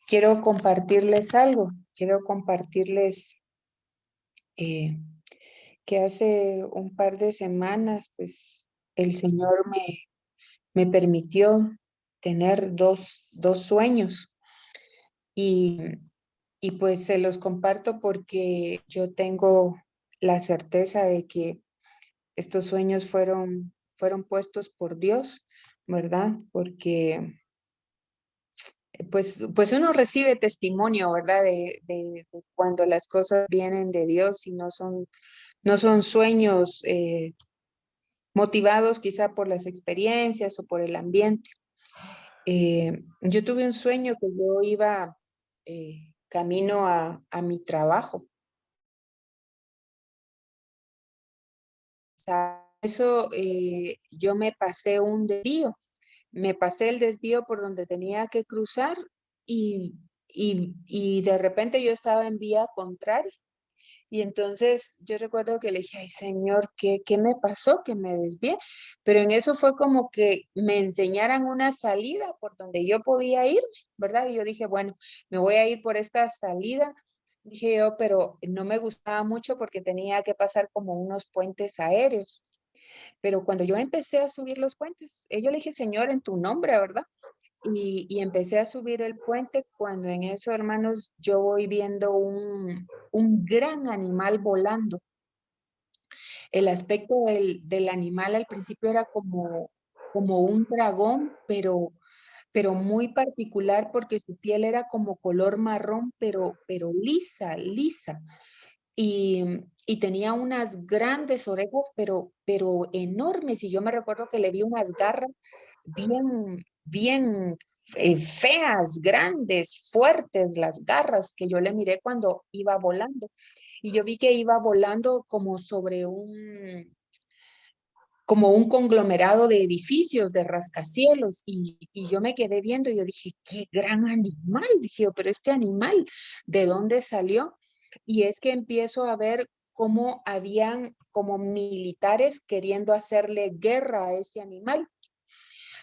quiero compartirles algo. Quiero compartirles eh, que hace un par de semanas, pues, el Señor me permitió tener dos sueños y, y pues se los comparto porque yo tengo la certeza de que estos sueños fueron puestos por Dios, ¿verdad? Porque pues uno recibe testimonio, ¿verdad? De cuando las cosas vienen de Dios y no son sueños motivados quizá por las experiencias o por el ambiente. Yo tuve un sueño que yo iba camino a mi trabajo. O sea, eso yo me pasé el desvío por donde tenía que cruzar y de repente yo estaba en vía contraria. Y entonces yo recuerdo que le dije, ay Señor, ¿qué me pasó? Que me desvié. Pero en eso fue como que me enseñaran una salida por donde yo podía ir, ¿verdad? Y yo dije, bueno, me voy a ir por esta salida. Dije yo, pero no me gustaba mucho porque tenía que pasar como unos puentes aéreos. Pero cuando yo empecé a subir los puentes, yo le dije, Señor, en tu nombre, ¿verdad? Y empecé a subir el puente cuando en eso, hermanos, yo voy viendo un gran animal volando. El aspecto del animal al principio era como un dragón, pero muy particular porque su piel era como color marrón, pero lisa, lisa. Y tenía unas grandes orejas, pero enormes. Y yo me recuerdo que le vi unas garras bien feas, grandes, fuertes, las garras que yo le miré cuando iba volando. Y yo vi que iba volando como un conglomerado de edificios, de rascacielos, y yo me quedé viendo y yo dije, qué gran animal, dije yo, pero este animal, ¿de dónde salió? Y es que empiezo a ver cómo habían como militares queriendo hacerle guerra a ese animal.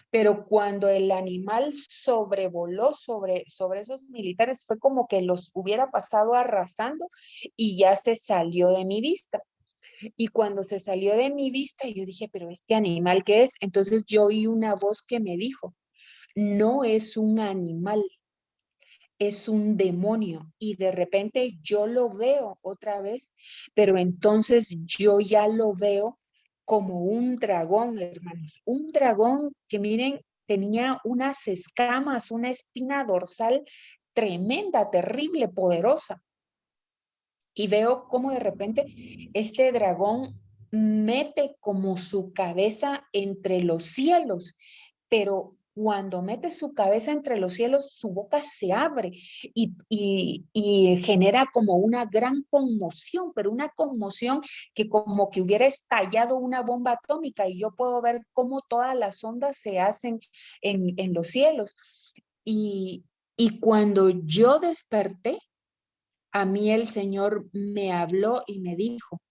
Pero cuando el animal sobrevoló sobre esos militares, fue como que los hubiera pasado arrasando y ya se salió de mi vista. Y cuando se salió de mi vista, yo dije, pero este animal, ¿qué es? Entonces yo oí una voz que me dijo, no es un animal, es un demonio. Y de repente yo lo veo otra vez, pero entonces yo ya lo veo como un dragón, hermanos. Un dragón que miren, tenía unas escamas, una espina dorsal tremenda, terrible, poderosa. Y veo cómo de repente este dragón mete como su cabeza entre los cielos, pero cuando mete su cabeza entre los cielos, su boca se abre y genera como una gran conmoción, pero una conmoción que como que hubiera estallado una bomba atómica y yo puedo ver cómo todas las ondas se hacen en los cielos. Y, y cuando yo desperté, a mí el Señor me habló y me dijo,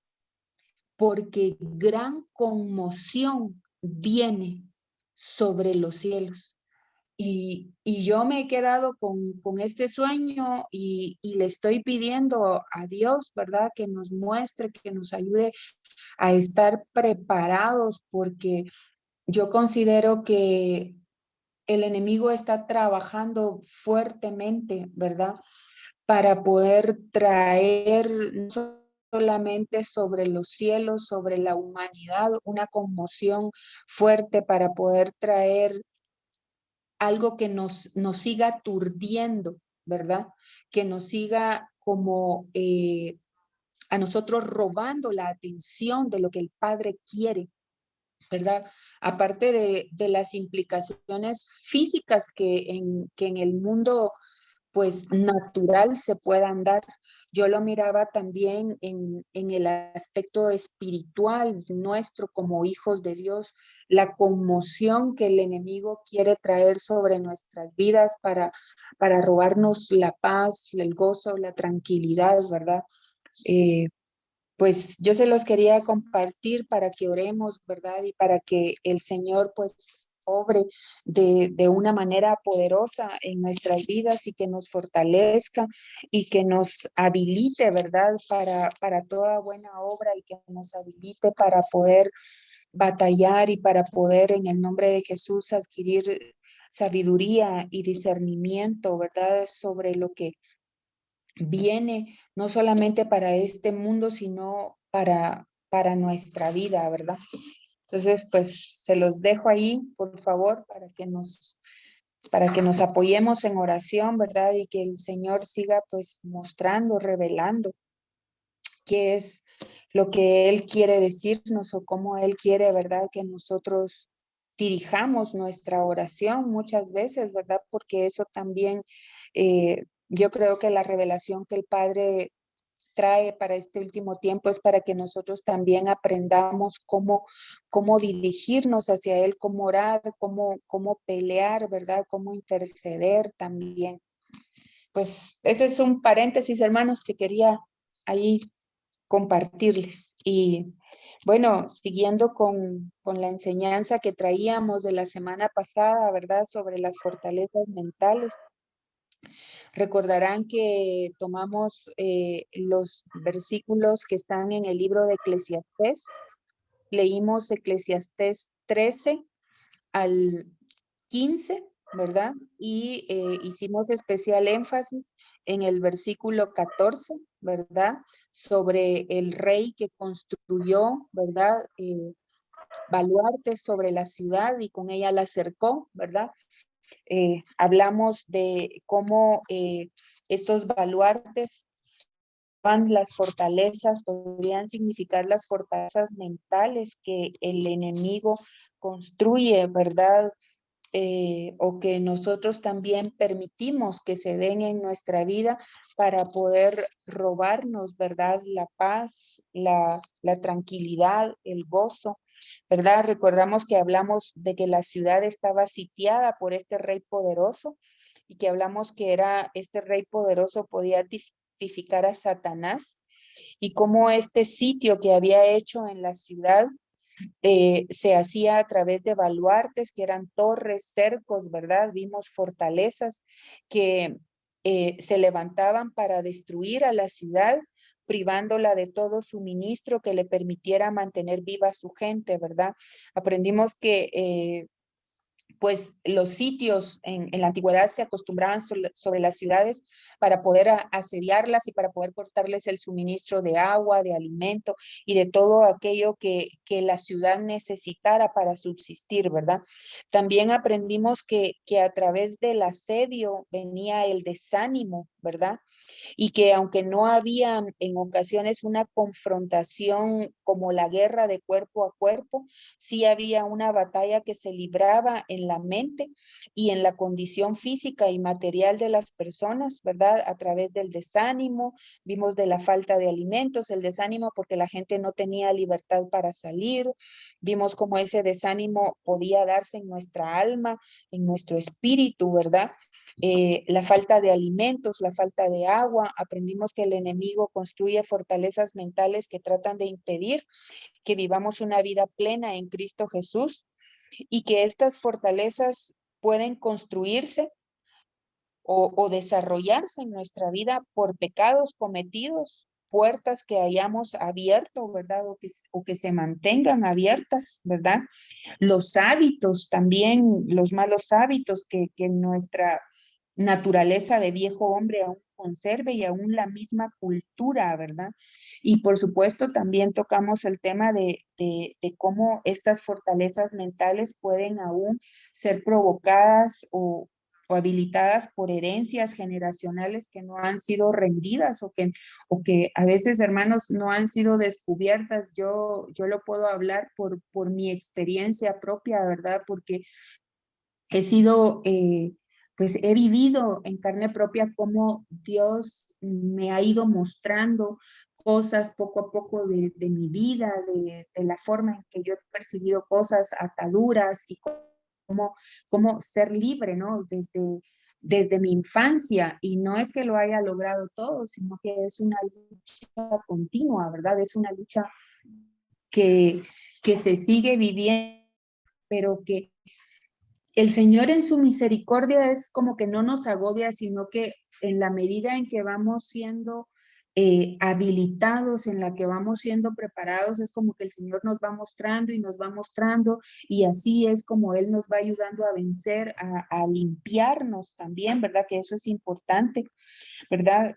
porque gran conmoción viene sobre los cielos. Y yo me he quedado con este sueño y le estoy pidiendo a Dios, ¿verdad? Que nos muestre, que nos ayude a estar preparados, porque yo considero que el enemigo está trabajando fuertemente, ¿verdad? Para poder traer no solamente sobre los cielos, sobre la humanidad, una conmoción fuerte para poder traer algo que nos siga aturdiendo, ¿verdad? Que nos siga como a nosotros robando la atención de lo que el Padre quiere, ¿verdad? Aparte de las implicaciones físicas que en el mundo pues natural se puedan dar. Yo lo miraba también en el aspecto espiritual nuestro como hijos de Dios, la conmoción que el enemigo quiere traer sobre nuestras vidas para robarnos la paz, el gozo, la tranquilidad, ¿verdad? Eh, pues yo se los quería compartir para que oremos, ¿verdad? Y para que el Señor pues obre de una manera poderosa en nuestras vidas y que nos fortalezca y que nos habilite, ¿verdad? Para toda buena obra y que nos habilite para poder batallar y para poder en el nombre de Jesús adquirir sabiduría y discernimiento, ¿verdad? Sobre lo que viene, no solamente para este mundo, sino para nuestra vida, ¿verdad? Entonces, pues se los dejo ahí, por favor, para que nos apoyemos en oración, ¿verdad? Y que el Señor siga pues mostrando, revelando qué es lo que Él quiere decirnos o cómo Él quiere, ¿verdad? Que nosotros dirijamos nuestra oración muchas veces, ¿verdad? Porque eso también, yo creo que la revelación que el Padre trae para este último tiempo es para que nosotros también aprendamos cómo dirigirnos hacia Él, cómo orar, cómo pelear, ¿verdad? Cómo interceder también. Pues ese es un paréntesis, hermanos, que quería ahí compartirles. Y bueno, siguiendo con la enseñanza que traíamos de la semana pasada, ¿verdad? Sobre las fortalezas mentales. Recordarán que tomamos los versículos que están en el libro de Eclesiastés. Leímos Eclesiastés 13 al 15, ¿verdad? Y hicimos especial énfasis en el versículo 14, ¿verdad? Sobre el rey que construyó, ¿verdad? Baluartes sobre la ciudad y con ella la cercó, ¿verdad? Hablamos de cómo estos baluartes van las fortalezas, podrían significar las fortalezas mentales que el enemigo construye, ¿verdad? O que nosotros también permitimos que se den en nuestra vida para poder robarnos, ¿verdad? La paz, la tranquilidad, el gozo, ¿verdad? Recordamos que hablamos de que la ciudad estaba sitiada por este rey poderoso y que hablamos que era este rey poderoso podía tipificar a Satanás y cómo este sitio que había hecho en la ciudad se hacía a través de baluartes que eran torres, cercos, ¿verdad? Vimos fortalezas que se levantaban para destruir a la ciudad, privándola de todo suministro que le permitiera mantener viva a su gente, ¿verdad? Aprendimos que pues los sitios en la antigüedad se acostumbraban sobre las ciudades para poder asediarlas y para poder cortarles el suministro de agua, de alimento y de todo aquello que la ciudad necesitara para subsistir, ¿verdad? También aprendimos que a través del asedio venía el desánimo, ¿verdad? Y que aunque no había en ocasiones una confrontación como la guerra de cuerpo a cuerpo, sí había una batalla que se libraba en la mente y en la condición física y material de las personas, ¿verdad? A través del desánimo, vimos de la falta de alimentos, el desánimo porque la gente no tenía libertad para salir, vimos cómo ese desánimo podía darse en nuestra alma, en nuestro espíritu, ¿verdad? La falta de alimentos, la falta de agua. Aprendimos que el enemigo construye fortalezas mentales que tratan de impedir que vivamos una vida plena en Cristo Jesús y que estas fortalezas pueden construirse o desarrollarse en nuestra vida por pecados cometidos, puertas que hayamos abierto, ¿verdad? O que se mantengan abiertas, ¿verdad? Los hábitos también, los malos hábitos que nuestra naturaleza de viejo hombre aún conserve y aún la misma cultura, ¿verdad? Y por supuesto también tocamos el tema de cómo estas fortalezas mentales pueden aún ser provocadas o habilitadas por herencias generacionales que no han sido rendidas o que a veces, hermanos, no han sido descubiertas. Yo lo puedo hablar por mi experiencia propia, ¿verdad? Porque he sido, pues he vivido en carne propia cómo Dios me ha ido mostrando cosas poco a poco de mi vida, de la forma en que yo he percibido cosas, ataduras y cómo ser libre, ¿no? Desde mi infancia. Y no es que lo haya logrado todo, sino que es una lucha continua, ¿verdad? Es una lucha que, que se sigue viviendo, pero que el Señor en su misericordia es como que no nos agobia, sino que en la medida en que vamos siendo habilitados, en la que vamos siendo preparados, es como que el Señor nos va mostrando y nos va mostrando, y así es como Él nos va ayudando a vencer, a limpiarnos también, ¿verdad? Que eso es importante, ¿verdad?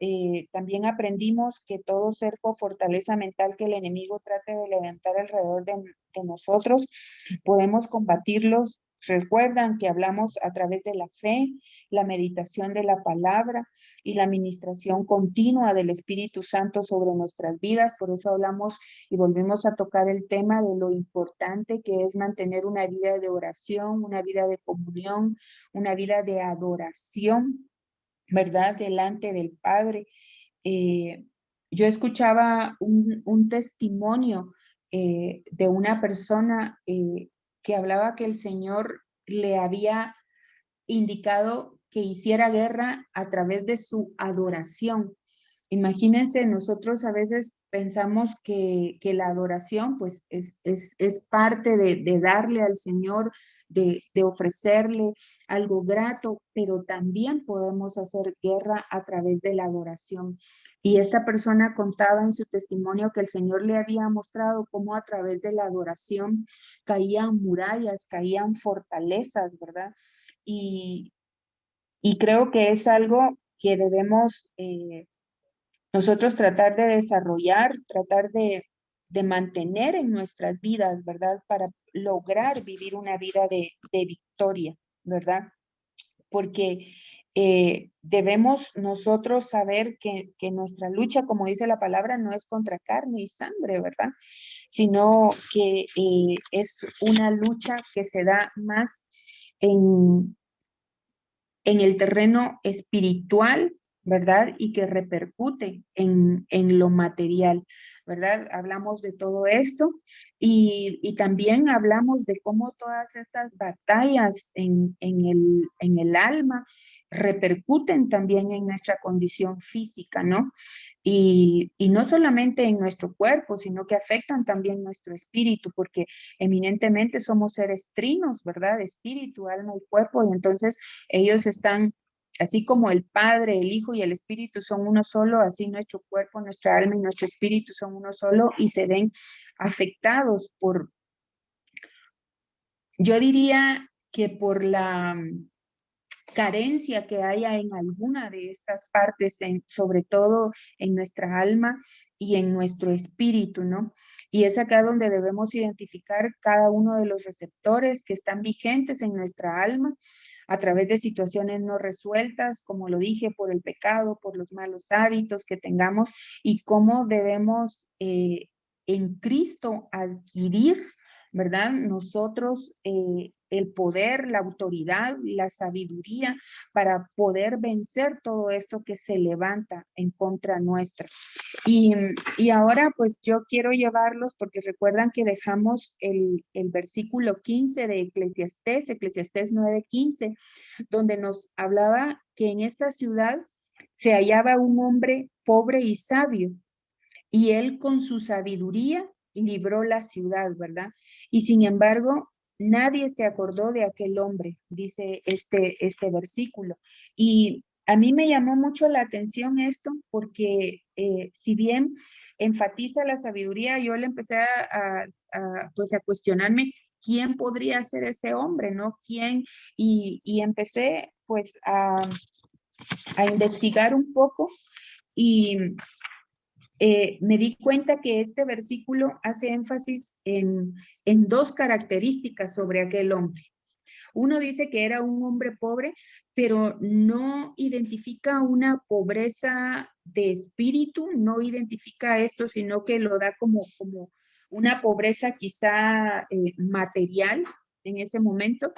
También aprendimos que todo cerco, fortaleza mental que el enemigo trate de levantar alrededor de nosotros, podemos combatirlos. Recuerdan que hablamos a través de la fe, la meditación de la palabra y la administración continua del Espíritu Santo sobre nuestras vidas. Por eso hablamos y volvemos a tocar el tema de lo importante que es mantener una vida de oración, una vida de comunión, una vida de adoración, ¿verdad? Delante del Padre. Eh, yo escuchaba un testimonio de una persona que hablaba que el Señor le había indicado que hiciera guerra a través de su adoración. Imagínense, nosotros a veces pensamos que la adoración pues es parte de darle al Señor, de ofrecerle algo grato, pero también podemos hacer guerra a través de la adoración. Y esta persona contaba en su testimonio que el Señor le había mostrado cómo a través de la adoración caían murallas, caían fortalezas, ¿verdad? Y, y creo que es algo que debemos nosotros tratar de desarrollar, tratar de mantener en nuestras vidas, ¿verdad? Para lograr vivir una vida de victoria, ¿verdad? Porque debemos nosotros saber que nuestra lucha, como dice la palabra, no es contra carne y sangre, ¿verdad? Sino que es una lucha que se da más en, en el terreno espiritual, ¿verdad? Y que repercute en lo material, ¿verdad? Hablamos de todo esto y también hablamos de cómo todas estas batallas en el alma repercuten también en nuestra condición física, ¿no? Y no solamente en nuestro cuerpo, sino que afectan también nuestro espíritu, porque eminentemente somos seres trinos, ¿verdad? Espíritu, alma y cuerpo, y entonces ellos están, así como el Padre, el Hijo y el Espíritu son uno solo, así nuestro cuerpo, nuestra alma y nuestro espíritu son uno solo y se ven afectados por, yo diría que por la carencia que haya en alguna de estas partes, sobre todo en nuestra alma y en nuestro espíritu, ¿no? Y es acá donde debemos identificar cada uno de los receptores que están vigentes en nuestra alma a través de situaciones no resueltas, como lo dije, por el pecado, por los malos hábitos que tengamos y cómo debemos en Cristo adquirir, ¿verdad? Nosotros el poder, la autoridad, la sabiduría para poder vencer todo esto que se levanta en contra nuestra. Y, y ahora pues yo quiero llevarlos porque recuerdan que dejamos el versículo 15 de Eclesiastés 9:15, donde nos hablaba que en esta ciudad se hallaba un hombre pobre y sabio, y él con su sabiduría libró la ciudad, ¿verdad? Y sin embargo, nadie se acordó de aquel hombre, dice este versículo. Y a mí me llamó mucho la atención esto porque si bien enfatiza la sabiduría, yo le empecé pues a cuestionarme quién podría ser ese hombre, ¿no? ¿Quién? Y empecé pues a investigar un poco y me di cuenta que este versículo hace énfasis en dos características sobre aquel hombre. Uno dice que era un hombre pobre, pero no identifica una pobreza de espíritu, no identifica esto, sino que lo da como una pobreza quizá material en ese momento,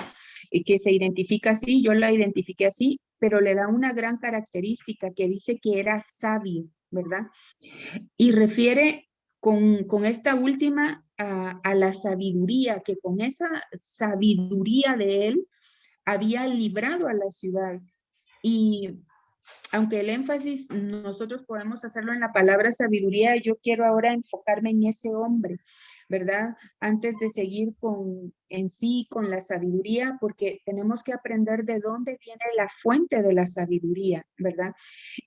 que se identifica así, yo la identifiqué así, pero le da una gran característica que dice que era sabio, ¿verdad? Y refiere con esta última a la sabiduría, que con esa sabiduría de él había librado a la ciudad. Y aunque el énfasis nosotros podemos hacerlo en la palabra sabiduría, yo quiero ahora enfocarme en ese hombre, ¿verdad? Antes de seguir en sí con la sabiduría, porque tenemos que aprender de dónde viene la fuente de la sabiduría, ¿verdad?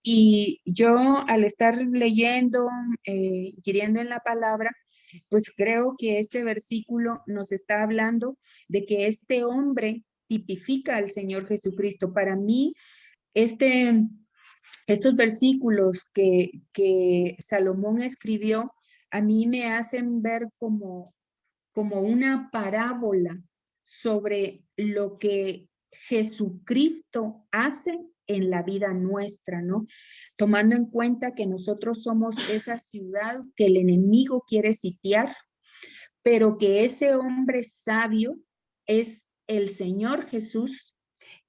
Y yo al estar leyendo, inquiriendo en la palabra, pues creo que este versículo nos está hablando de que este hombre tipifica al Señor Jesucristo. Para mí, estos versículos que Salomón escribió, a mí me hacen ver como una parábola sobre lo que Jesucristo hace en la vida nuestra, ¿no? Tomando en cuenta que nosotros somos esa ciudad que el enemigo quiere sitiar, pero que ese hombre sabio es el Señor Jesús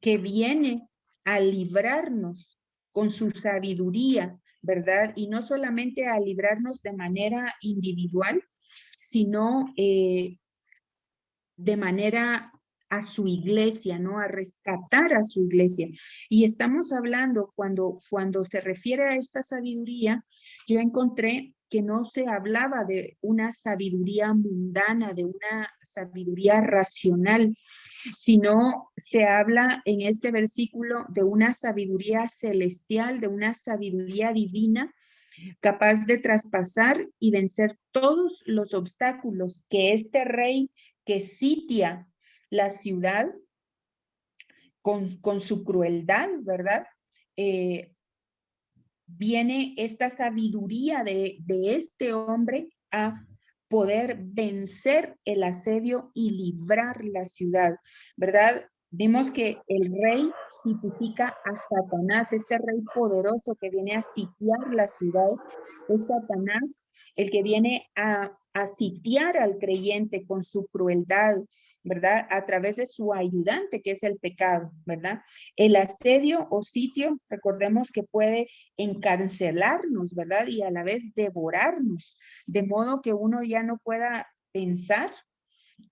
que viene a librarnos con su sabiduría, ¿verdad? Y no solamente a librarnos de manera individual, sino de manera a su iglesia, ¿no? A rescatar a su iglesia. Y estamos hablando, cuando se refiere a esta sabiduría, yo encontré que no se hablaba de una sabiduría mundana, de una sabiduría racional, sino se habla en este versículo de una sabiduría celestial, de una sabiduría divina, capaz de traspasar y vencer todos los obstáculos que este rey que sitia la ciudad con su crueldad, ¿verdad? Viene esta sabiduría de este hombre a poder vencer el asedio y librar la ciudad, ¿verdad? Vimos que el rey tipifica a Satanás, este rey poderoso que viene a sitiar la ciudad, es Satanás, el que viene a sitiar al creyente con su crueldad, ¿verdad? A través de su ayudante, que es el pecado, ¿verdad? El asedio o sitio, recordemos que puede encarcelarnos, ¿verdad? Y a la vez devorarnos, de modo que uno ya no pueda pensar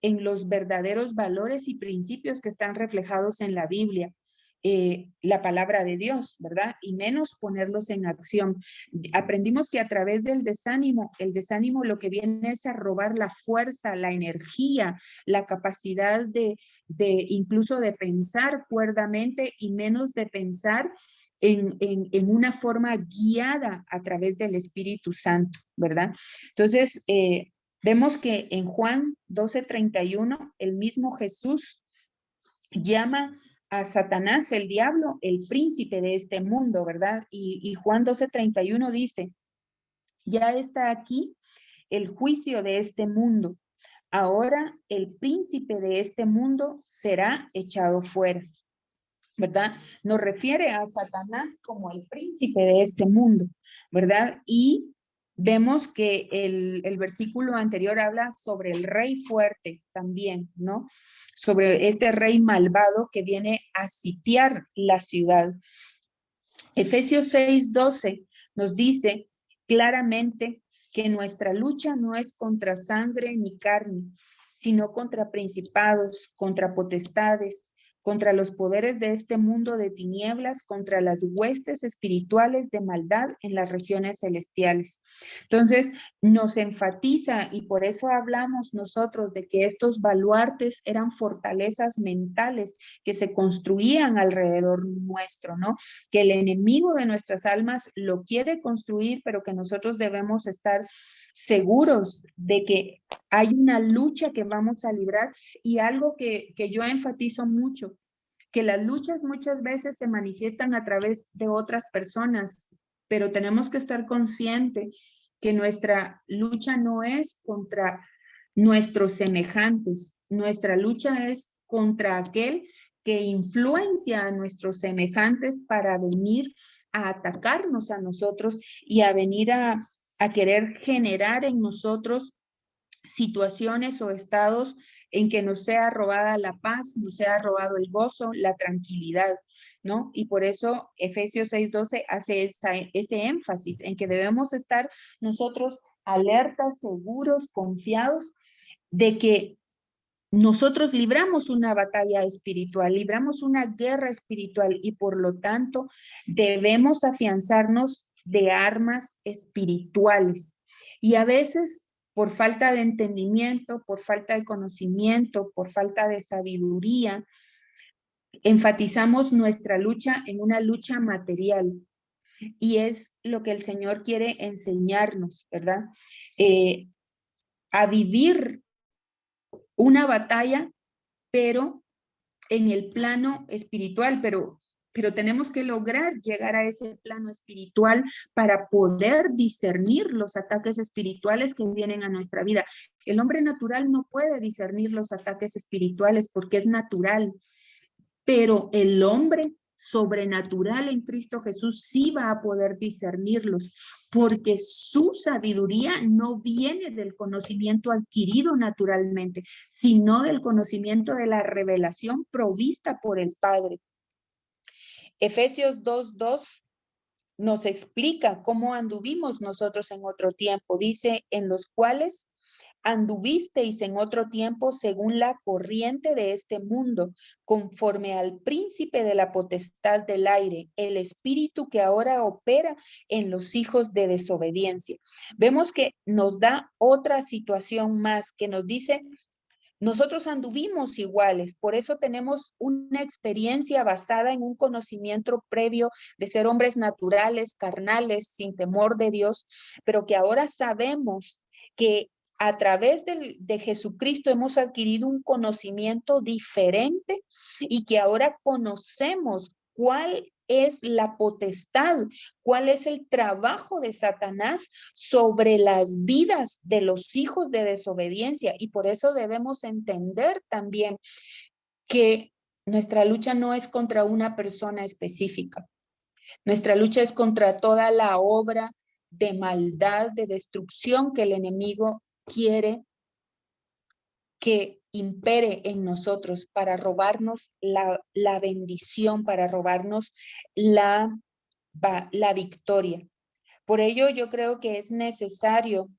en los verdaderos valores y principios que están reflejados en la Biblia, la palabra de Dios, ¿verdad? Y menos ponerlos en acción. Aprendimos que a través del desánimo, el desánimo lo que viene es a robar la fuerza, la energía, la capacidad de incluso de pensar cuerdamente y menos de pensar en una forma guiada a través del Espíritu Santo, ¿verdad? Entonces, vemos que en Juan 12:31, el mismo Jesús llama a Satanás, el diablo, el príncipe de este mundo, ¿verdad? Y Juan 12:31 dice, ya está aquí el juicio de este mundo. Ahora el príncipe de este mundo será echado fuera, ¿verdad? Nos refiere a Satanás como el príncipe de este mundo, ¿verdad? Y vemos que el versículo anterior habla sobre el rey fuerte también, ¿no? Sobre este rey malvado que viene a sitiar la ciudad. Efesios 6:12 nos dice claramente que nuestra lucha no es contra sangre ni carne, sino contra principados, contra potestades, contra los poderes de este mundo de tinieblas, contra las huestes espirituales de maldad en las regiones celestiales. Entonces, nos enfatiza y por eso hablamos nosotros de que estos baluartes eran fortalezas mentales que se construían alrededor nuestro, ¿no? Que el enemigo de nuestras almas lo quiere construir, pero que nosotros debemos estar seguros de que hay una lucha que vamos a librar y algo que yo enfatizo mucho, que las luchas muchas veces se manifiestan a través de otras personas, pero tenemos que estar conscientes que nuestra lucha no es contra nuestros semejantes, nuestra lucha es contra aquel que influencia a nuestros semejantes para venir a atacarnos a nosotros y a venir a querer generar en nosotros situaciones o estados en que nos sea robada la paz, nos sea robado el gozo, la tranquilidad, ¿no? Y por eso Efesios 6:12 hace ese énfasis en que debemos estar nosotros alertas, seguros, confiados de que nosotros libramos una batalla espiritual, libramos una guerra espiritual y por lo tanto debemos afianzarnos de armas espirituales. Y a veces por falta de entendimiento, por falta de conocimiento, por falta de sabiduría, enfatizamos nuestra lucha en una lucha material. Y es lo que el Señor quiere enseñarnos, ¿verdad? A vivir una batalla, pero en el plano espiritual, pero tenemos que lograr llegar a ese plano espiritual para poder discernir los ataques espirituales que vienen a nuestra vida. El hombre natural no puede discernir los ataques espirituales porque es natural, pero el hombre sobrenatural en Cristo Jesús sí va a poder discernirlos, porque su sabiduría no viene del conocimiento adquirido naturalmente, sino del conocimiento de la revelación provista por el Padre. Efesios 2:2 nos explica cómo anduvimos nosotros en otro tiempo. Dice, en los cuales anduvisteis en otro tiempo según la corriente de este mundo, conforme al príncipe de la potestad del aire, el espíritu que ahora opera en los hijos de desobediencia. Vemos que nos da otra situación más que nos dice, nosotros anduvimos iguales, por eso tenemos una experiencia basada en un conocimiento previo de ser hombres naturales, carnales, sin temor de Dios, pero que ahora sabemos que a través de Jesucristo hemos adquirido un conocimiento diferente y que ahora conocemos cuál es la potestad, cuál es el trabajo de Satanás sobre las vidas de los hijos de desobediencia. Y por eso debemos entender también que nuestra lucha no es contra una persona específica. Nuestra lucha es contra toda la obra de maldad, de destrucción que el enemigo quiere que impere en nosotros para robarnos la bendición, para robarnos la victoria. Por ello, yo creo que es necesario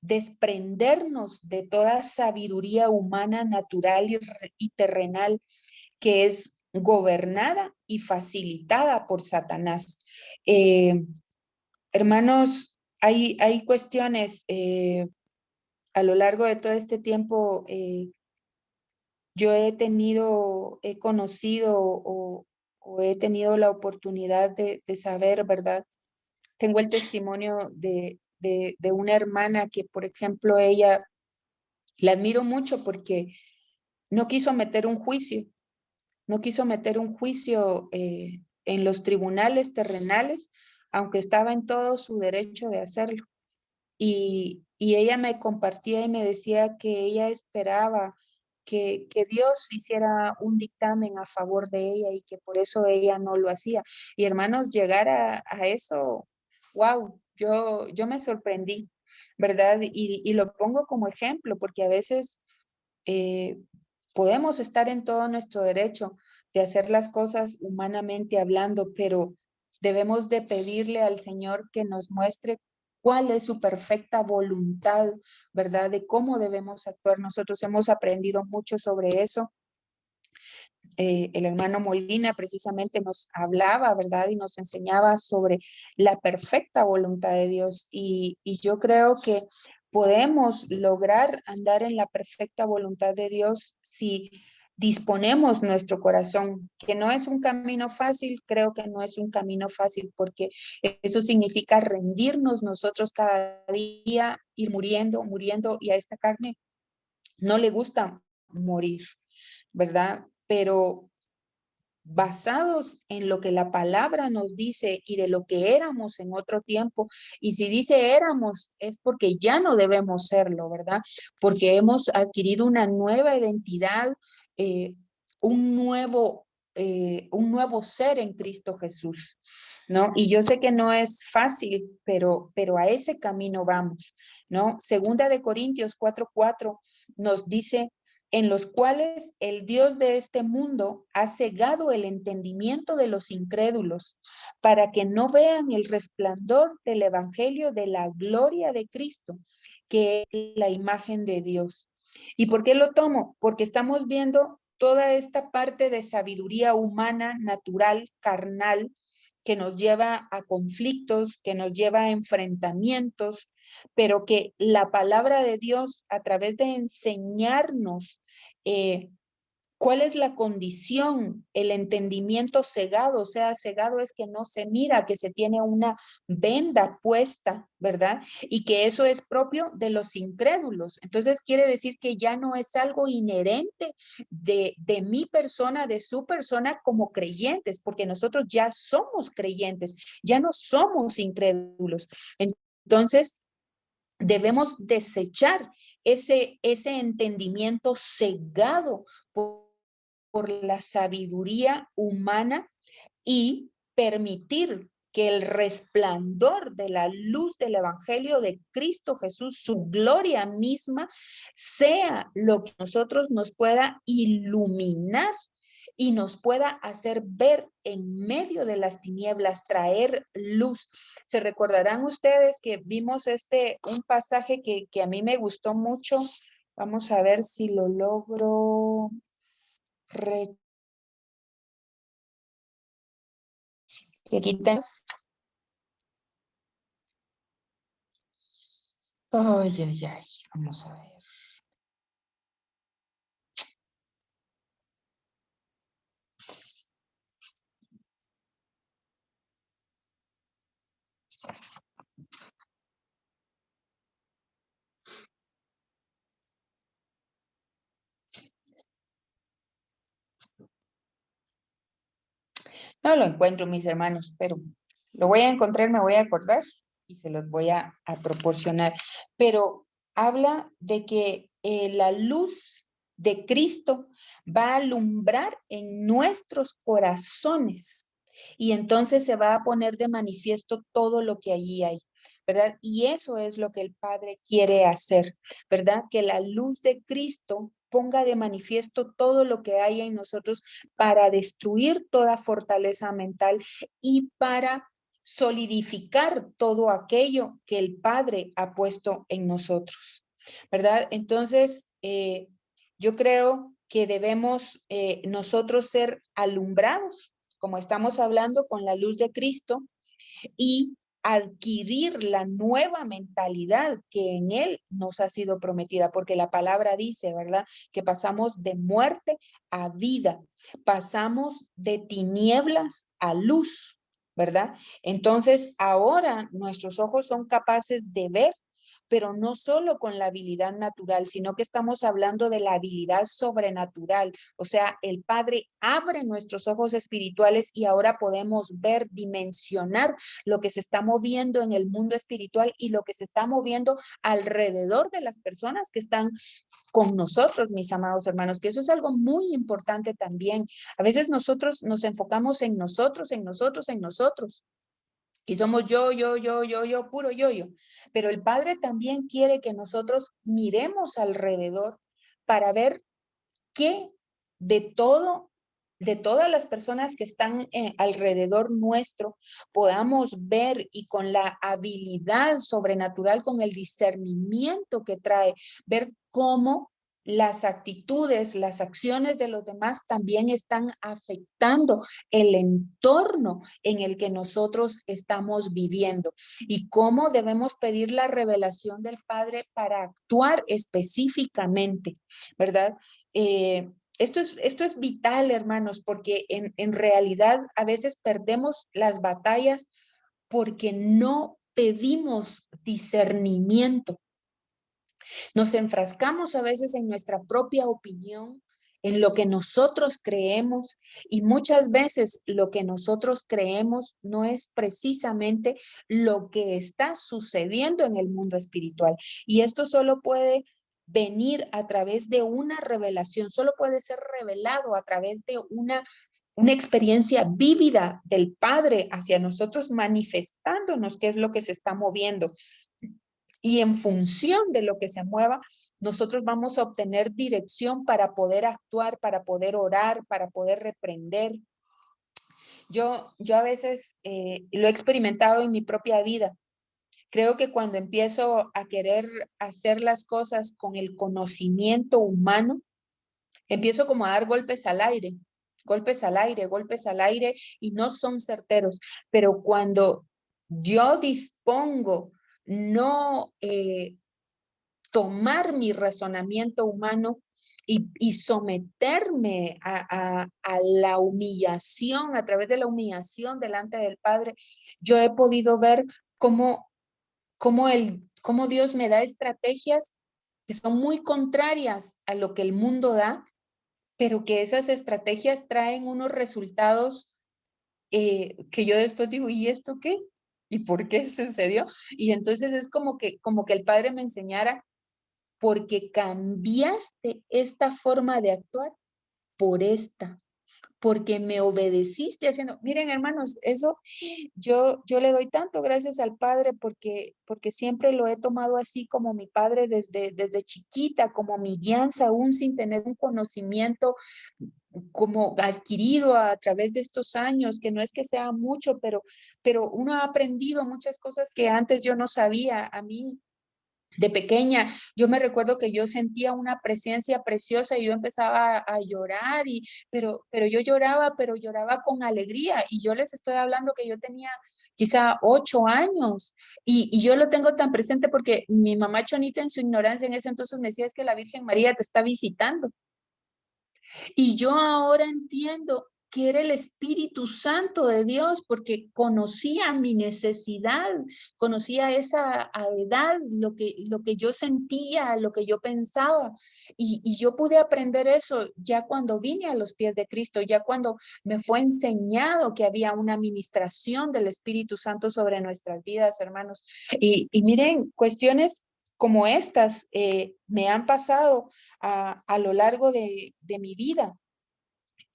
desprendernos de toda sabiduría humana, natural y terrenal que es gobernada y facilitada por Satanás. Hermanos, hay cuestiones a lo largo de todo este tiempo. Yo he conocido o he tenido la oportunidad de saber, ¿verdad? Tengo el testimonio de una hermana que, por ejemplo, ella, la admiro mucho porque no quiso meter un juicio, no quiso meter un juicio en los tribunales terrenales, aunque estaba en todo su derecho de hacerlo. Y ella me compartía y me decía que ella esperaba que Dios hiciera un dictamen a favor de ella y que por eso ella no lo hacía. Y hermanos, llegar a eso, wow, yo me sorprendí, ¿verdad? Y lo pongo como ejemplo porque a veces eh, podemos estar en todo nuestro derecho de hacer las cosas humanamente hablando, pero debemos de pedirle al Señor que nos muestre cuál es su perfecta voluntad, ¿verdad? De cómo debemos actuar. Nosotros hemos aprendido mucho sobre eso. El hermano Molina precisamente nos hablaba, ¿verdad? Y nos enseñaba sobre la perfecta voluntad de Dios. Y yo creo que podemos lograr andar en la perfecta voluntad de Dios si disponemos nuestro corazón, que no es un camino fácil, creo que no es un camino fácil porque eso significa rendirnos nosotros cada día, ir muriendo, muriendo, y a esta carne no le gusta morir, ¿verdad? Pero basados en lo que la palabra nos dice y de lo que éramos en otro tiempo. Y si dice éramos, es porque ya no debemos serlo, ¿verdad? Porque hemos adquirido una nueva identidad, eh, un un nuevo ser en Cristo Jesús, ¿no? Y yo sé que no es fácil, pero a ese camino vamos, ¿no? Segunda de Corintios 4:4 nos dice, en los cuales el Dios de este mundo ha cegado el entendimiento de los incrédulos, para que no vean el resplandor del evangelio de la gloria de Cristo, que es la imagen de Dios. ¿Y por qué lo tomo? Porque estamos viendo toda esta parte de sabiduría humana, natural, carnal, que nos lleva a conflictos, que nos lleva a enfrentamientos, pero que la palabra de Dios, a través de enseñarnos ¿cuál es la condición? El entendimiento cegado, o sea, cegado es que no se mira, que se tiene una venda puesta, ¿verdad? Y que eso es propio de los incrédulos. Entonces quiere decir que ya no es algo inherente de mi persona, de su persona como creyentes, porque nosotros ya somos creyentes, ya no somos incrédulos. Entonces, debemos desechar ese entendimiento cegado por la sabiduría humana y permitir que el resplandor de la luz del Evangelio de Cristo Jesús, su gloria misma, sea lo que nosotros nos pueda iluminar y nos pueda hacer ver en medio de las tinieblas, traer luz. Se recordarán ustedes que vimos un pasaje que a mí me gustó mucho. Vamos a ver si lo logro que quitas. Ay, ay, ay, vamos a ver. No lo encuentro, mis hermanos, pero lo voy a encontrar, me voy a acordar y se los voy a proporcionar. Pero habla de que la luz de Cristo va a alumbrar en nuestros corazones y entonces se va a poner de manifiesto todo lo que allí hay, ¿verdad? Y eso es lo que el Padre quiere hacer, ¿verdad? Que la luz de Cristo ponga de manifiesto todo lo que hay en nosotros para destruir toda fortaleza mental y para solidificar todo aquello que el Padre ha puesto en nosotros, ¿verdad? Entonces, yo creo que debemos nosotros ser alumbrados, como estamos hablando, con la luz de Cristo y adquirir la nueva mentalidad que en Él nos ha sido prometida, porque la palabra dice, ¿verdad? Que pasamos de muerte a vida, pasamos de tinieblas a luz, ¿verdad? Entonces, ahora nuestros ojos son capaces de ver, pero no solo con la habilidad natural, sino que estamos hablando de la habilidad sobrenatural. O sea, el Padre abre nuestros ojos espirituales y ahora podemos ver, dimensionar lo que se está moviendo en el mundo espiritual y lo que se está moviendo alrededor de las personas que están con nosotros, mis amados hermanos, que eso es algo muy importante también. A veces nosotros nos enfocamos en nosotros, en nosotros, en nosotros. Y somos yo, puro yo. Pero el Padre también quiere que nosotros miremos alrededor para ver qué de todo, de todas las personas que están alrededor nuestro, podamos ver y con la habilidad sobrenatural, con el discernimiento que trae, ver cómo las actitudes, las acciones de los demás también están afectando el entorno en el que nosotros estamos viviendo y cómo debemos pedir la revelación del Padre para actuar específicamente, ¿verdad? Esto es vital, hermanos, porque en realidad a veces perdemos las batallas porque no pedimos discernimiento. Nos enfrascamos a veces en nuestra propia opinión, en lo que nosotros creemos y muchas veces lo que nosotros creemos no es precisamente lo que está sucediendo en el mundo espiritual. Y esto solo puede venir a través de una revelación, solo puede ser revelado a través de una experiencia vívida del Padre hacia nosotros, manifestándonos qué es lo que se está moviendo. Y en función de lo que se mueva, nosotros vamos a obtener dirección para poder actuar, para poder orar, para poder reprender. Yo a veces lo he experimentado en mi propia vida. Creo que cuando empiezo a querer hacer las cosas con el conocimiento humano, empiezo como a dar golpes al aire, golpes al aire y no son certeros. Pero cuando yo dispongo no tomar mi razonamiento humano y someterme a la humillación, a través de la humillación delante del Padre, yo he podido ver cómo, cómo Dios me da estrategias que son muy contrarias a lo que el mundo da, pero que esas estrategias traen unos resultados que yo después digo, ¿y esto qué? ¿Y por qué sucedió? Y entonces es como que el Padre me enseñara, porque cambiaste esta forma de actuar por esta, porque me obedeciste haciendo. Miren, hermanos, eso yo le doy tanto gracias al Padre porque siempre lo he tomado así como mi Padre desde chiquita, como mi guianza, aún sin tener un conocimiento como adquirido a través de estos años, que no es que sea mucho, pero uno ha aprendido muchas cosas que antes yo no sabía. A mí de pequeña, yo me recuerdo que yo sentía una presencia preciosa y yo empezaba a llorar, pero yo lloraba, pero lloraba con alegría. Y yo les estoy hablando que yo tenía quizá 8 años y yo lo tengo tan presente porque mi mamá Chonita en su ignorancia en ese entonces me decía es que la Virgen María te está visitando. Y yo ahora entiendo que era el Espíritu Santo de Dios porque conocía mi necesidad, conocía esa edad, lo que yo sentía, lo que yo pensaba. Y yo pude aprender eso ya cuando vine a los pies de Cristo, ya cuando me fue enseñado que había una administración del Espíritu Santo sobre nuestras vidas, hermanos. Y miren, cuestiones como estas me han pasado a lo largo de mi vida.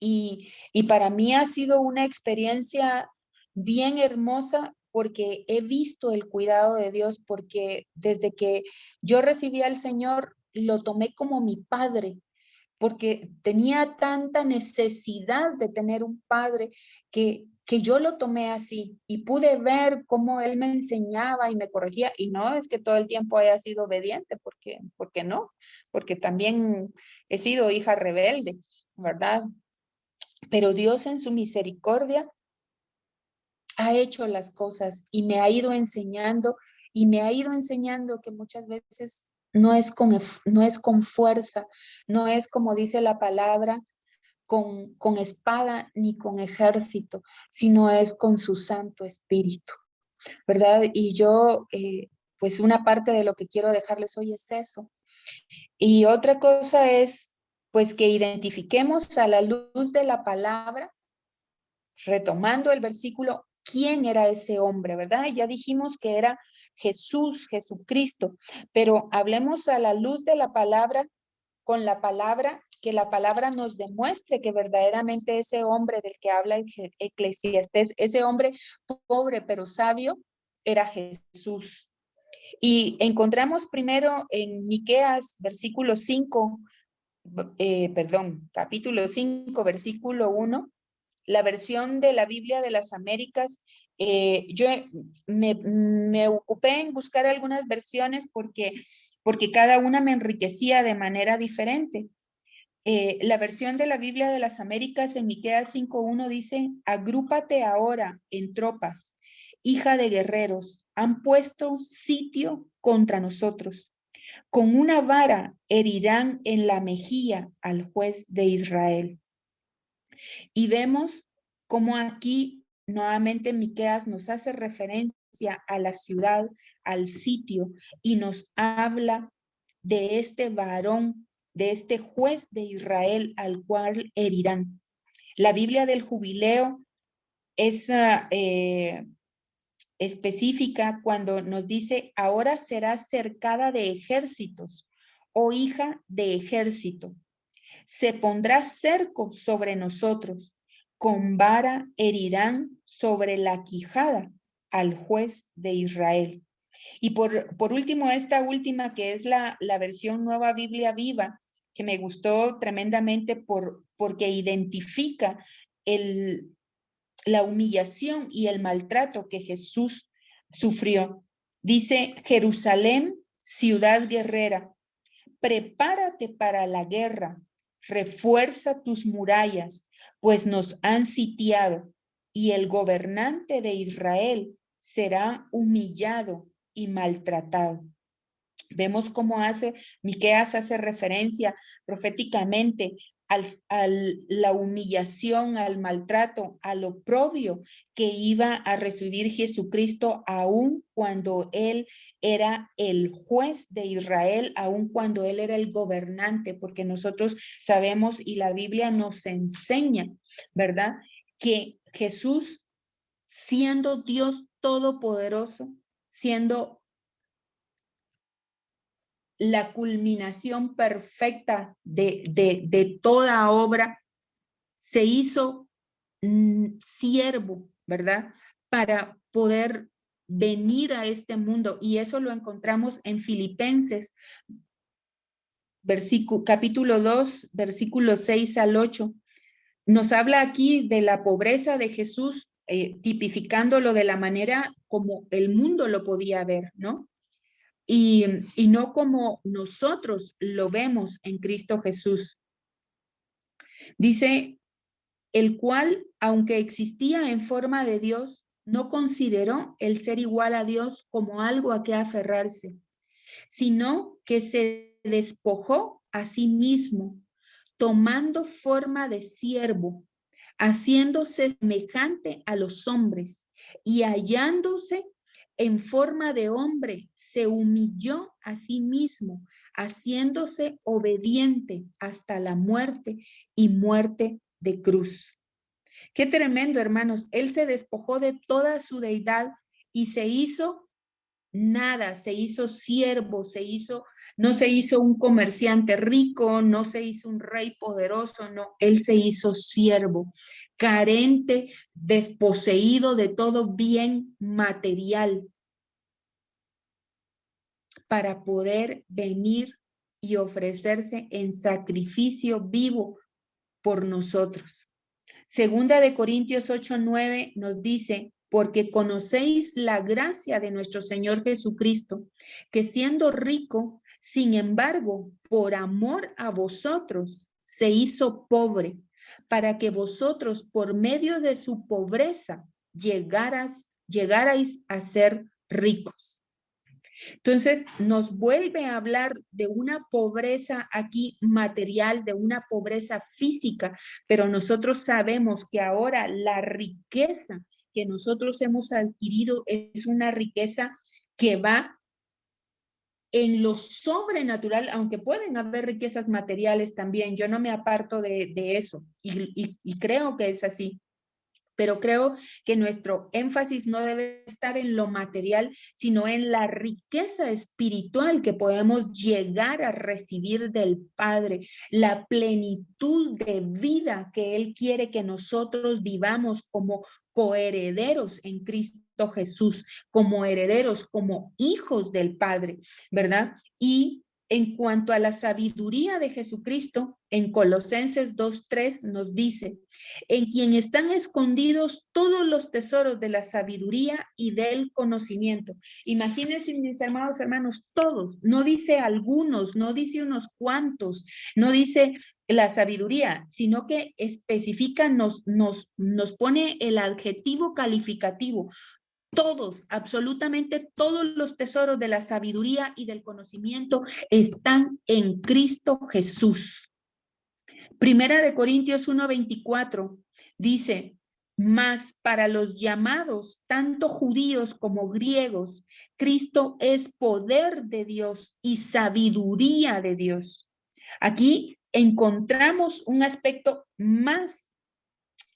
Y para mí ha sido una experiencia bien hermosa porque he visto el cuidado de Dios, porque desde que yo recibí al Señor, lo tomé como mi padre, porque tenía tanta necesidad de tener un padre que yo lo tomé así y pude ver cómo él me enseñaba y me corregía. Y no es que todo el tiempo haya sido obediente, porque no, porque también he sido hija rebelde, ¿verdad? Pero Dios en su misericordia ha hecho las cosas y me ha ido enseñando y me ha ido enseñando que muchas veces no es con fuerza, no es como dice la palabra, con espada ni con ejército, sino es con su Santo Espíritu, ¿verdad? Y yo, pues una parte de lo que quiero dejarles hoy es eso. Y otra cosa es, pues que identifiquemos a la luz de la palabra, retomando el versículo, ¿quién era ese hombre, verdad? Ya dijimos que era Jesús, Jesucristo, pero hablemos a la luz de la palabra, con la palabra, que la palabra nos demuestre que verdaderamente ese hombre del que habla Eclesiastés, ese hombre pobre pero sabio, era Jesús. Y encontramos primero en Miqueas, versículo 5, capítulo 5, versículo 1, la versión de la Biblia de las Américas. Yo me ocupé en buscar algunas versiones porque cada una me enriquecía de manera diferente. La versión de la Biblia de las Américas en Miqueas 5:1 dice, agrúpate ahora en tropas, hija de guerreros, han puesto sitio contra nosotros. Con una vara herirán en la mejilla al juez de Israel. Y vemos cómo aquí nuevamente Miqueas nos hace referencia a la ciudad, al sitio, y nos habla de este varón, de este juez de Israel al cual herirán. La Biblia del Jubileo es específica cuando nos dice, ahora serás cercada de ejércitos, oh hija de ejército. Se pondrá cerco sobre nosotros, con vara herirán sobre la quijada al juez de Israel. Y por último, esta última que es la versión Nueva Biblia Viva, que me gustó tremendamente porque identifica la humillación y el maltrato que Jesús sufrió. Dice: Jerusalén, ciudad guerrera, prepárate para la guerra, refuerza tus murallas, pues nos han sitiado, y el gobernante de Israel será humillado y maltratado. Vemos cómo Miqueas hace referencia proféticamente a la humillación, al maltrato, al oprobio que iba a recibir Jesucristo, aun cuando Él era el juez de Israel, aun cuando Él era el gobernante, porque nosotros sabemos y la Biblia nos enseña, ¿verdad? Que Jesús, siendo Dios todopoderoso, siendo la culminación perfecta de toda obra, se hizo siervo, ¿verdad? Para poder venir a este mundo. Y eso lo encontramos en Filipenses, capítulo 2, versículos 6 al 8. Nos habla aquí de la pobreza de Jesús, tipificándolo de la manera como el mundo lo podía ver, ¿no? Y no como nosotros lo vemos en Cristo Jesús. Dice: el cual, aunque existía en forma de Dios, no consideró el ser igual a Dios como algo a que aferrarse, sino que se despojó a sí mismo, tomando forma de siervo, haciéndose semejante a los hombres, y hallándose en forma de hombre, se humilló a sí mismo, haciéndose obediente hasta la muerte y muerte de cruz. Qué tremendo, hermanos. Él se despojó de toda su deidad y se hizo nada, se hizo siervo, no se hizo un comerciante rico, no se hizo un rey poderoso, no, él se hizo siervo, carente, desposeído de todo bien material, para poder venir y ofrecerse en sacrificio vivo por nosotros. Segunda de Corintios 8:9 nos dice: porque conocéis la gracia de nuestro Señor Jesucristo, que siendo rico, sin embargo, por amor a vosotros, se hizo pobre, para que vosotros, por medio de su pobreza, llegarais a ser ricos. Entonces, nos vuelve a hablar de una pobreza aquí material, de una pobreza física, pero nosotros sabemos que ahora la riqueza que nosotros hemos adquirido es una riqueza que va en lo sobrenatural, aunque pueden haber riquezas materiales también. Yo no me aparto de eso y creo que es así. Pero creo que nuestro énfasis no debe estar en lo material, sino en la riqueza espiritual que podemos llegar a recibir del Padre, la plenitud de vida que Él quiere que nosotros vivamos como coherederos en Cristo Jesús, como herederos, como hijos del Padre, ¿verdad? Y en cuanto a la sabiduría de Jesucristo, en Colosenses 2:3 nos dice: en quien están escondidos todos los tesoros de la sabiduría y del conocimiento. Imagínense, mis amados hermanos, todos, no dice algunos, no dice unos cuantos, no dice la sabiduría, sino que especifica, nos pone el adjetivo calificativo. Todos, absolutamente todos los tesoros de la sabiduría y del conocimiento están en Cristo Jesús. Primera de Corintios 1:24 dice: mas para los llamados, tanto judíos como griegos, Cristo es poder de Dios y sabiduría de Dios. Aquí encontramos un aspecto más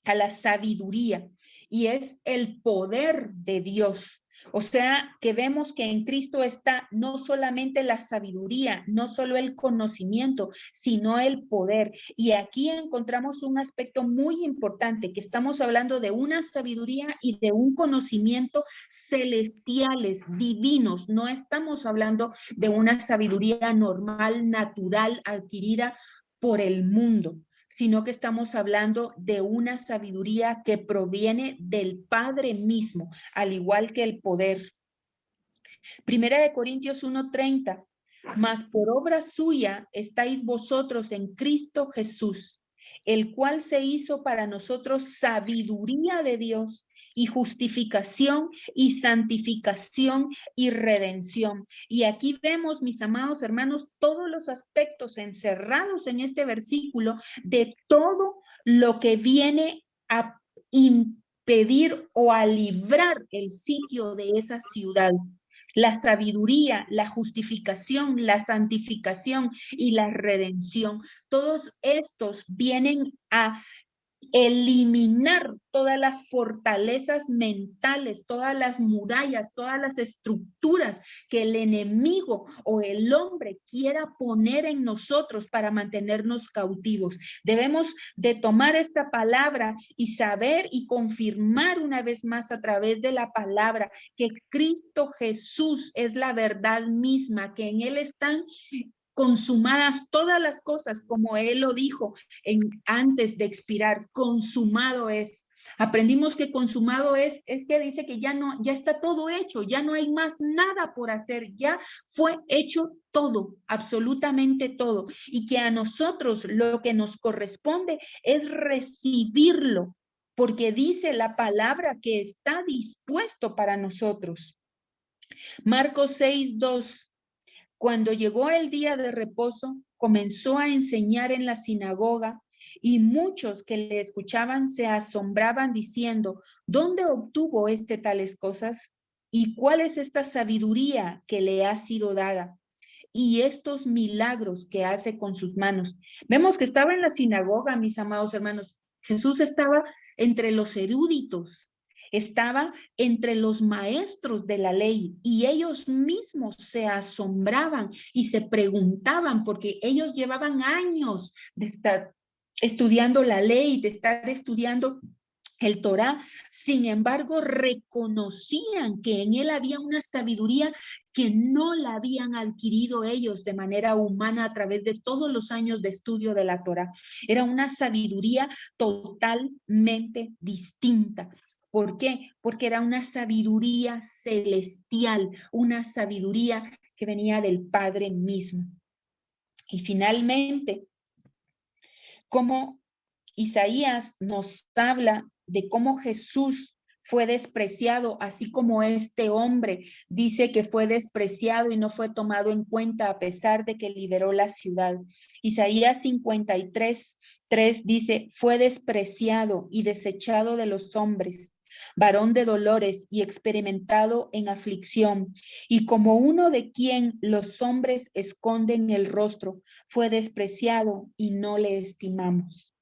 a la sabiduría, y es el poder de Dios. O sea, que vemos que en Cristo está no solamente la sabiduría, no solo el conocimiento, sino el poder. Y aquí encontramos un aspecto muy importante, que estamos hablando de una sabiduría y de un conocimiento celestiales, divinos. No estamos hablando de una sabiduría normal, natural, adquirida por el mundo, sino que estamos hablando de una sabiduría que proviene del Padre mismo, al igual que el poder. Primera de Corintios 1:30, mas por obra suya estáis vosotros en Cristo Jesús, el cual se hizo para nosotros sabiduría de Dios y justificación y santificación y redención. Y aquí vemos, mis amados hermanos, todos los aspectos encerrados en este versículo de todo lo que viene a impedir o a librar el sitio de esa ciudad. La sabiduría, la justificación, la santificación y la redención. Todos estos vienen a eliminar todas las fortalezas mentales, todas las murallas, todas las estructuras que el enemigo o el hombre quiera poner en nosotros para mantenernos cautivos. Debemos de tomar esta palabra y saber y confirmar una vez más a través de la palabra que Cristo Jesús es la verdad misma, que en Él están consumadas todas las cosas, como Él lo dijo antes de expirar, consumado es. Aprendimos que consumado es que dice que ya no, ya está todo hecho, ya no hay más nada por hacer, ya fue hecho todo, absolutamente todo, y que a nosotros lo que nos corresponde es recibirlo, porque dice la palabra que está dispuesto para nosotros. Marcos 6:2. Cuando llegó el día de reposo, comenzó a enseñar en la sinagoga y muchos que le escuchaban se asombraban diciendo, ¿dónde obtuvo tales cosas? ¿Y cuál es esta sabiduría que le ha sido dada? Y estos milagros que hace con sus manos. Vemos que estaba en la sinagoga, mis amados hermanos. Jesús estaba entre los eruditos, estaba entre los maestros de la ley y ellos mismos se asombraban y se preguntaban porque ellos llevaban años de estar estudiando la ley, de estar estudiando el Torá. Sin embargo, reconocían que en él había una sabiduría que no la habían adquirido ellos de manera humana a través de todos los años de estudio de la Torá. Era una sabiduría totalmente distinta. ¿Por qué? Porque era una sabiduría celestial, una sabiduría que venía del Padre mismo. Y finalmente, como Isaías nos habla de cómo Jesús fue despreciado, así como este hombre dice que fue despreciado y no fue tomado en cuenta a pesar de que liberó la ciudad. Isaías 53:3 dice, fue despreciado y desechado de los hombres, varón de dolores y experimentado en aflicción, y como uno de quien los hombres esconden el rostro, fue despreciado y no le estimamos.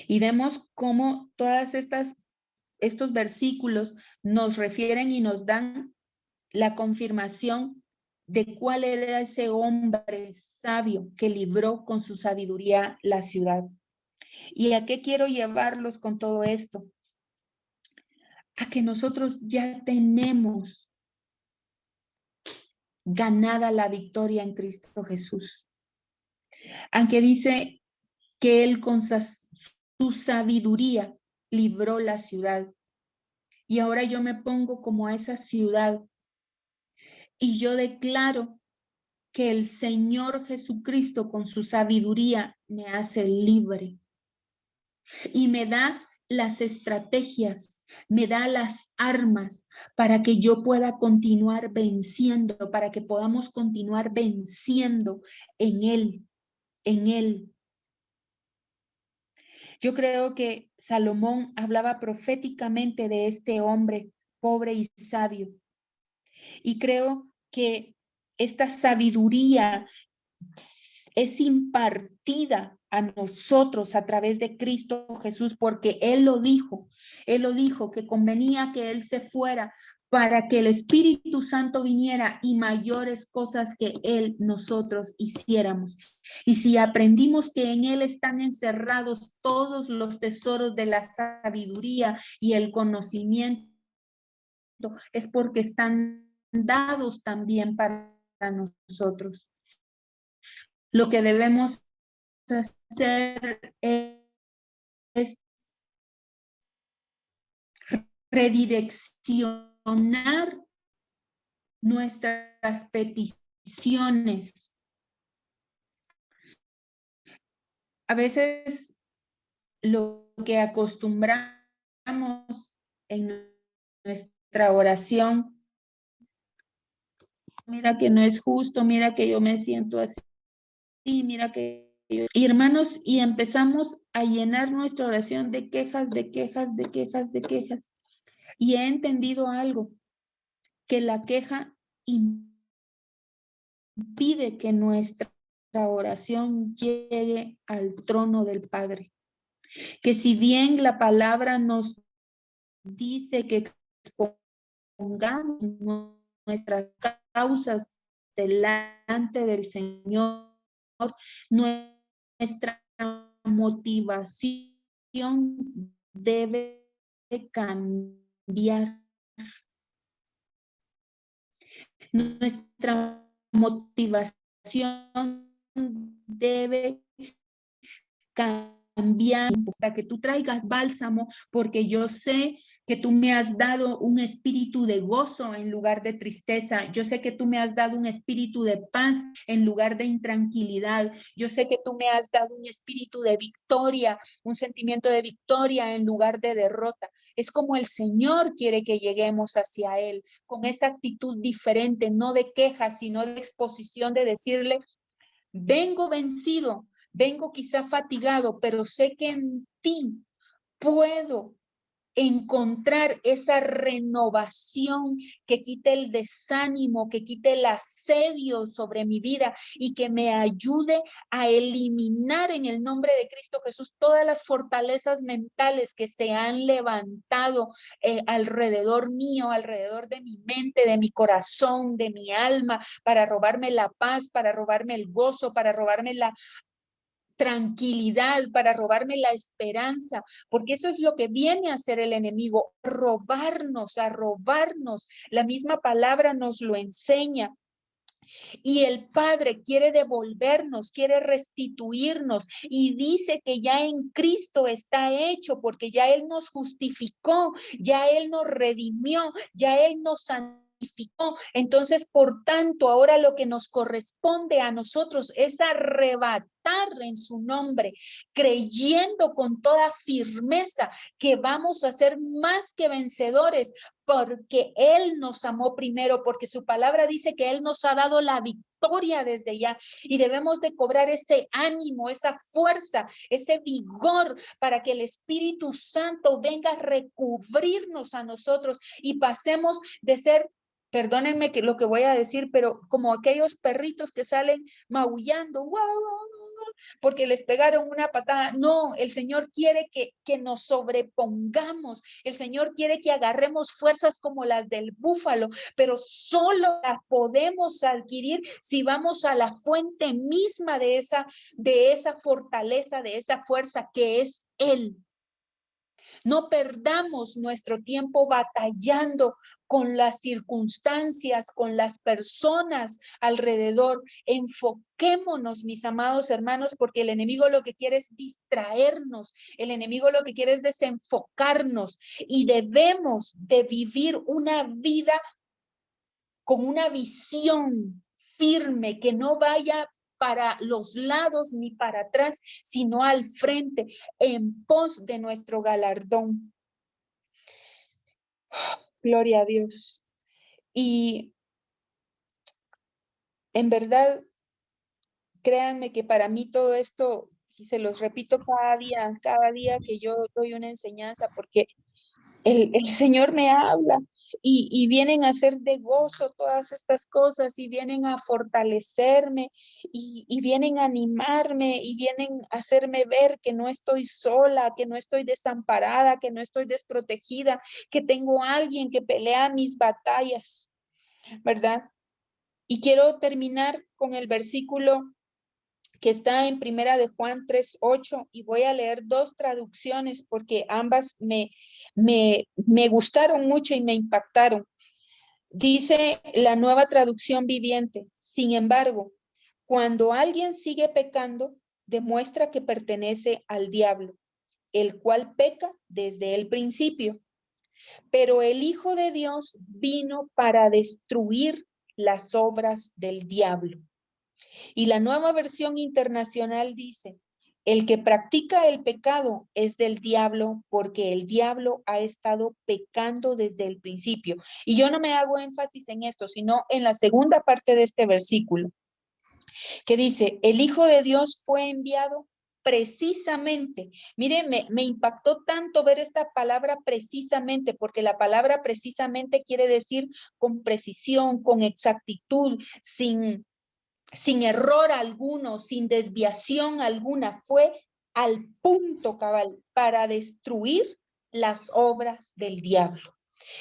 Y vemos cómo estos versículos nos refieren y nos dan la confirmación de cuál era ese hombre sabio que libró con su sabiduría la ciudad. ¿Y a qué quiero llevarlos con todo esto? A que nosotros ya tenemos ganada la victoria en Cristo Jesús. Aunque dice que Él con su sabiduría libró la ciudad. Y ahora yo me pongo como a esa ciudad y yo declaro que el Señor Jesucristo con su sabiduría me hace libre y me da las estrategias, me da las armas para que yo pueda continuar venciendo, para que podamos continuar venciendo en Él, en Él. Yo creo que Salomón hablaba proféticamente de este hombre pobre y sabio. Y creo que esta sabiduría es impartida a nosotros a través de Cristo Jesús, porque Él lo dijo que convenía que Él se fuera para que el Espíritu Santo viniera y mayores cosas que Él nosotros hiciéramos. Y si aprendimos que en Él están encerrados todos los tesoros de la sabiduría y el conocimiento, es porque están dados también para nosotros. Lo que debemos hacer es redireccionar nuestras peticiones. A veces lo que acostumbramos en nuestra oración, mira que no es justo, mira que yo me siento así, mira que yo... Y hermanos, y empezamos a llenar nuestra oración de quejas, de quejas, de quejas, de quejas. Y he entendido algo, que la queja impide que nuestra oración llegue al trono del Padre. Que si bien la palabra nos dice que expongamos nuestras causas delante del Señor, nuestra motivación debe cambiar. Nuestra motivación debe cambiar para que tú traigas bálsamo, porque yo sé que tú me has dado un espíritu de gozo en lugar de tristeza. Yo sé que tú me has dado un espíritu de paz en lugar de intranquilidad. Yo sé que tú me has dado un espíritu de victoria, un sentimiento de victoria en lugar de derrota. Es como el Señor quiere que lleguemos hacia Él, con esa actitud diferente, no de queja, sino de exposición, de decirle: vengo vencido, vengo quizá fatigado, pero sé que en ti puedo encontrar esa renovación que quite el desánimo, que quite el asedio sobre mi vida y que me ayude a eliminar en el nombre de Cristo Jesús todas las fortalezas mentales que se han levantado alrededor mío, alrededor de mi mente, de mi corazón, de mi alma, para robarme la paz, para robarme el gozo, para robarme la tranquilidad, para robarme la esperanza, porque eso es lo que viene a hacer el enemigo, robarnos, a robarnos. La misma palabra nos lo enseña. Y el Padre quiere devolvernos, quiere restituirnos y dice que ya en Cristo está hecho, porque ya Él nos justificó, ya Él nos redimió, ya Él nos santificó. Entonces, por tanto, ahora lo que nos corresponde a nosotros es arrebatar en su nombre, creyendo con toda firmeza que vamos a ser más que vencedores, porque Él nos amó primero, porque su palabra dice que Él nos ha dado la victoria desde ya y debemos de cobrar ese ánimo, esa fuerza, ese vigor para que el Espíritu Santo venga a recubrirnos a nosotros y pasemos de ser, perdónenme que lo que voy a decir, pero como aquellos perritos que salen maullando, wow, porque les pegaron una patada. No, el Señor quiere que nos sobrepongamos. El Señor quiere que agarremos fuerzas como las del búfalo, pero solo las podemos adquirir si vamos a la fuente misma de esa fortaleza, de esa fuerza que es Él. No perdamos nuestro tiempo batallando con las circunstancias, con las personas alrededor. Enfoquémonos, mis amados hermanos, porque el enemigo lo que quiere es distraernos. El enemigo lo que quiere es desenfocarnos y debemos de vivir una vida con una visión firme que no vaya para los lados ni para atrás, sino al frente, en pos de nuestro galardón. Gloria a Dios. Y en verdad, créanme que para mí todo esto, y se los repito cada día que yo doy una enseñanza, porque el Señor me habla y vienen a hacer de gozo todas estas cosas y vienen a fortalecerme y vienen a animarme y vienen a hacerme ver que no estoy sola, que no estoy desamparada, que no estoy desprotegida, que tengo a alguien que pelea mis batallas, ¿verdad? Y quiero terminar con el versículo que está en Primera de Juan 3:8 y voy a leer dos traducciones porque ambas me gustaron mucho y me impactaron. Dice la Nueva Traducción Viviente: sin embargo, cuando alguien sigue pecando, demuestra que pertenece al diablo, el cual peca desde el principio. Pero el Hijo de Dios vino para destruir las obras del diablo. Y la Nueva Versión Internacional dice, el que practica el pecado es del diablo porque el diablo ha estado pecando desde el principio. Y yo no me hago énfasis en esto, sino en la segunda parte de este versículo, que dice, el Hijo de Dios fue enviado precisamente. Miren, me impactó tanto ver esta palabra precisamente, porque la palabra precisamente quiere decir con precisión, con exactitud, sin error alguno, sin desviación alguna. Fue al punto cabal para destruir las obras del diablo.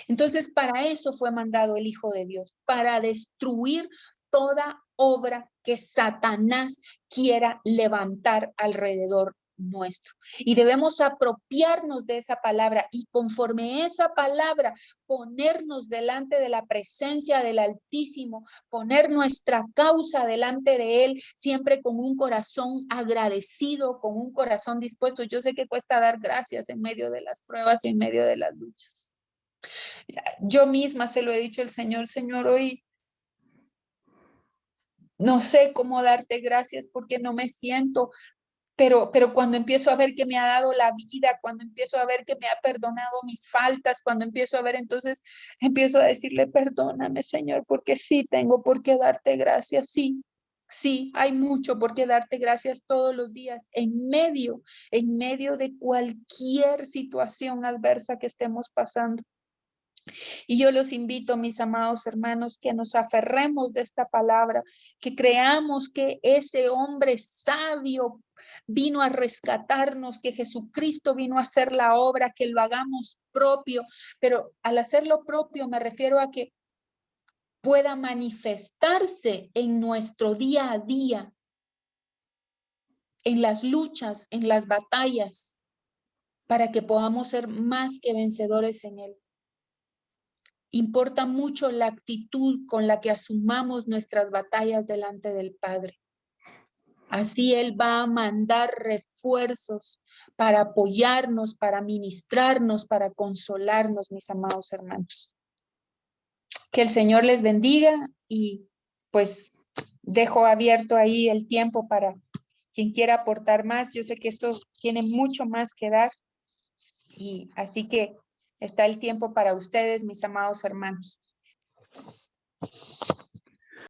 Entonces, para eso fue mandado el Hijo de Dios, para destruir toda obra que Satanás quiera levantar alrededor nuestro. Y debemos apropiarnos de esa palabra y conforme esa palabra ponernos delante de la presencia del Altísimo, poner nuestra causa delante de Él, siempre con un corazón agradecido, con un corazón dispuesto. Yo sé que cuesta dar gracias en medio de las pruebas y en medio de las luchas. Yo misma se lo he dicho al Señor, Señor, hoy no sé cómo darte gracias porque no me siento, pero cuando empiezo a ver que me ha dado la vida, cuando empiezo a ver que me ha perdonado mis faltas, cuando empiezo a ver, entonces empiezo a decirle, perdóname, Señor, porque sí tengo por qué darte gracias, sí. Sí, hay mucho por qué darte gracias todos los días, en medio de cualquier situación adversa que estemos pasando. Y yo los invito, mis amados hermanos, que nos aferremos de esta palabra, que creamos que ese hombre sabio vino a rescatarnos, que Jesucristo vino a hacer la obra, que lo hagamos propio. Pero al hacerlo propio me refiero a que pueda manifestarse en nuestro día a día, en las luchas, en las batallas, para que podamos ser más que vencedores en Él. Importa mucho la actitud con la que asumamos nuestras batallas delante del Padre. Así Él va a mandar refuerzos para apoyarnos, para ministrarnos, para consolarnos, mis amados hermanos. Que el Señor les bendiga y pues dejo abierto ahí el tiempo para quien quiera aportar más. Yo sé que esto tiene mucho más que dar y así que está el tiempo para ustedes, mis amados hermanos.